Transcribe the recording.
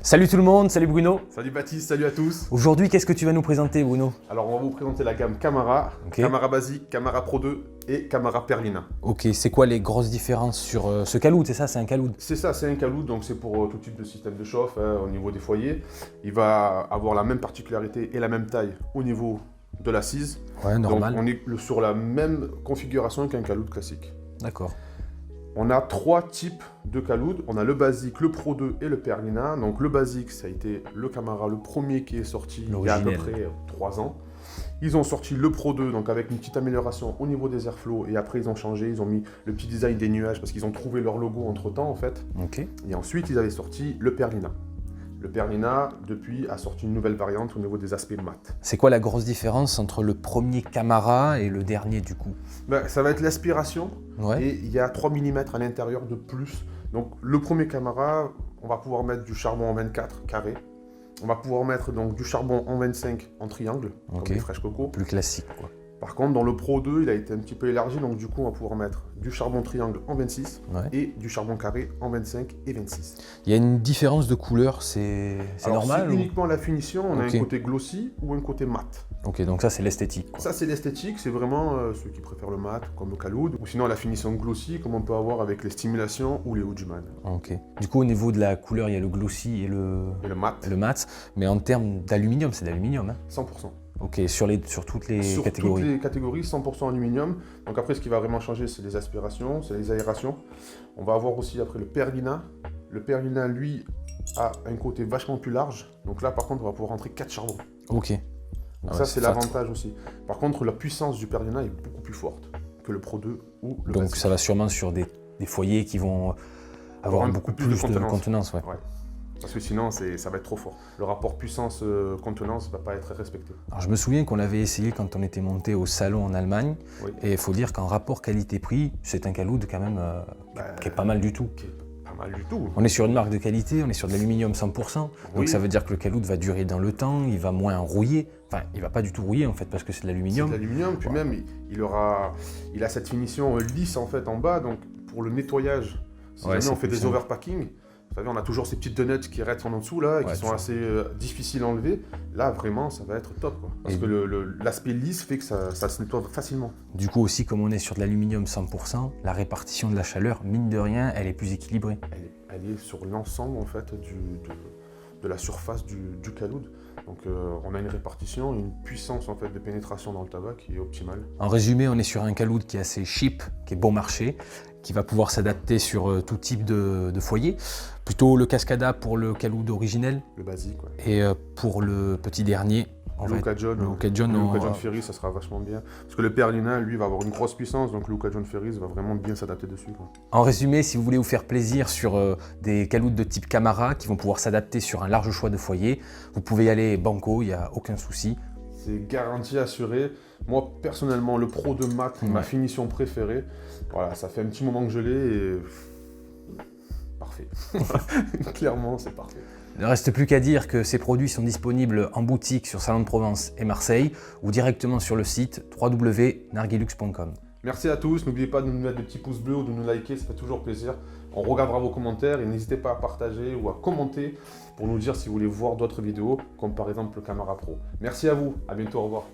Salut tout le monde, salut Bruno. Salut Baptiste, salut à tous. Aujourd'hui, qu'est-ce que tu vas nous présenter, Bruno? Alors, on va vous présenter la gamme Camara, Ok. Camara Basic, Camara Pro 2 et Camara Perlina. Ok, c'est quoi les grosses différences sur ce caloud? C'est ça, c'est un caloud? C'est ça, c'est un caloud, donc c'est pour tout type de système de chauffe au niveau des foyers. Il va avoir la même particularité et la même taille au niveau de l'assise. Ouais, normal. Donc, on est sur la même configuration qu'un caloud classique. D'accord. On a trois types de caloud. On a le basique, le Pro 2 et le Perlina. Donc le basique, ça a été le Camara, le premier qui est sorti il y a à peu près 3 ans. Ils ont sorti le Pro 2, donc avec une petite amélioration au niveau des airflows. Et après, ils ont changé, ils ont mis le petit design des nuages parce qu'ils ont trouvé leur logo entre-temps, en fait. Ok. Et ensuite, ils avaient sorti le Perlina. Le Perlina, depuis, a sorti une nouvelle variante au niveau des aspects mat. C'est quoi la grosse différence entre le premier Camara et le dernier du coup? Ben, ça va être l'aspiration. Ouais. Et il y a 3 mm à l'intérieur de plus. Donc le premier Camara, on va pouvoir mettre du charbon en 24 carré. On va pouvoir mettre donc du charbon en 25 en triangle, Ok. comme les Fresh Coco. Plus classique quoi. Par contre, dans le Pro 2, il a été un petit peu élargi, donc du coup, on va pouvoir mettre du charbon triangle en 26 Ouais. et du charbon carré en 25 et 26. Il y a une différence de couleur, c'est Alors, normal c'est ou... uniquement la finition, on Ok. a un côté glossy ou un côté mat. Ok, donc ça c'est l'esthétique quoi. Ça, c'est l'esthétique, c'est vraiment ceux qui préfèrent le mat, comme le Caloud, ou sinon la finition glossy, comme on peut avoir avec les stimulations ou les Hodgman. Ok. Du coup, au niveau de la couleur, il y a le glossy et Et le mat, le mat, mais en termes d'aluminium, c'est d'aluminium, hein? 100%. Ok, sur toutes les Sur catégories. toutes les catégories, 100% aluminium. Donc après, ce qui va vraiment changer, c'est les aspirations, c'est les aérations. On va avoir aussi après le Perlina. Le Perlina, lui, a un côté vachement plus large. Donc là, par contre, on va pouvoir rentrer 4 charbons. Ok. Donc Ah ça, ouais, c'est fat. l'avantage aussi. Par contre, la puissance du Perlina est beaucoup plus forte que le Pro 2 ou le Donc Basic. ça va sûrement sur des foyers qui vont avoir un beaucoup peu plus de contenance. Ouais. Ouais. Parce que sinon, ça va être trop fort. Le rapport puissance-contenance ne va pas être respecté. Alors, je me souviens qu'on l'avait essayé quand on était monté au salon en Allemagne. Oui. Et il faut dire qu'en rapport qualité-prix, c'est un caloud quand même qui est pas mal du tout. Qui est pas mal du tout. On est sur une marque de qualité, on est sur de l'aluminium 100%. Donc Oui. ça veut dire que le caloud va durer dans le temps, il va moins rouiller. Enfin, il va pas du tout rouiller en fait parce que c'est de C'est l'aluminium. de l'aluminium, puis même il a cette finition lisse en fait en bas, donc pour le nettoyage, si Ouais, jamais c'est on fait plus des simple. overpacking, vous savez, on a toujours ces petites donuts qui restent en dessous là, et Ouais, qui sont toujours. assez difficiles à enlever. Là vraiment, ça va être top quoi. Parce Et- que l'aspect lisse fait que ça se nettoie facilement. Du coup aussi, comme on est sur de l'aluminium 100%, la répartition de la chaleur, mine de rien, elle est plus équilibrée. Elle est sur l'ensemble en fait de la surface du caloud. Donc on a une répartition, une puissance en fait de pénétration dans le tabac qui est optimale. En résumé, on est sur un caloud qui est assez cheap, qui est bon marché, qui va pouvoir s'adapter sur tout type de foyer. Plutôt le Cascada pour le caloud originel Le basique, ouais. et pour le petit dernier, on va Le John, le Luca John, on- John Ferry, ça sera vachement bien. Parce que le Perlina, lui, va avoir une grosse puissance, donc le Luca John Ferry va vraiment bien s'adapter dessus, quoi. En résumé, si vous voulez vous faire plaisir sur des calouds de type Camara qui vont pouvoir s'adapter sur un large choix de foyers, vous pouvez y aller banco, il n'y a aucun souci. C'est garanti assuré. Moi, personnellement, le Pro 2 Mat, ma Ouais. finition préférée. Voilà, ça fait un petit moment que je l'ai et... Parfait. Clairement, c'est parfait. Il ne reste plus qu'à dire que ces produits sont disponibles en boutique sur Salon de Provence et Marseille ou directement sur le site www.narguilux.com. Merci à tous. N'oubliez pas de nous mettre des petits pouces bleus ou de nous liker, ça fait toujours plaisir. On regardera vos commentaires et n'hésitez pas à partager ou à commenter pour nous dire si vous voulez voir d'autres vidéos, comme par exemple le Camara Pro. Merci à vous, à bientôt, au revoir.